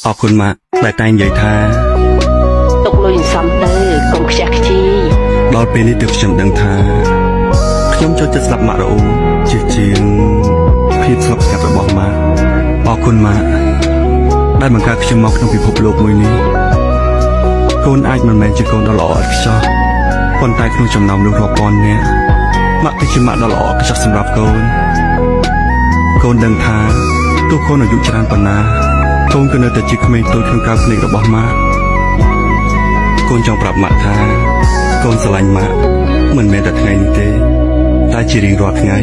ขอบคุณมากแต่แต่งใหญ่ท่าตกลงซ้ำเตอกงแจกทีដល់ពេលនេះទើបខ្ញុំដឹងថាខ្ញុំចូលចិត្តស្ដាប់ម៉ាក់រអ៊ូជាជាងភាពស្ងប់ស្ងាត់របស់ម៉ាក់អរគុណម៉ាក់ដែលបង្កើតខ្ញុំមកក្នុងពិភពលោកមួយនេះកូនអាចមិនមែនជាកូនដ៏ល្អឥតខ្ចោះប៉ុន្តែក្នុងចំណោមមនុស្សរាប់ពាន់នាក់ម៉ាក់គឺជាម៉ាក់ដ៏ល្អឥតខ្ចោះសម្រាប់កូនដឹងថាទោះកូនអាយុច្រើនប៉ុណ្ណាកូនក៏នៅតែជាក្មេងតូចក្នុងកៅភ្នែករបស់ម៉ាក់កូនចង់ប្រាប់ម៉ាក់ថាកូនស្រឡាញ់ម៉ាក់មិនមែនតែថ្ងៃនេះទេតែជារៀងរាល់ថ្ងៃ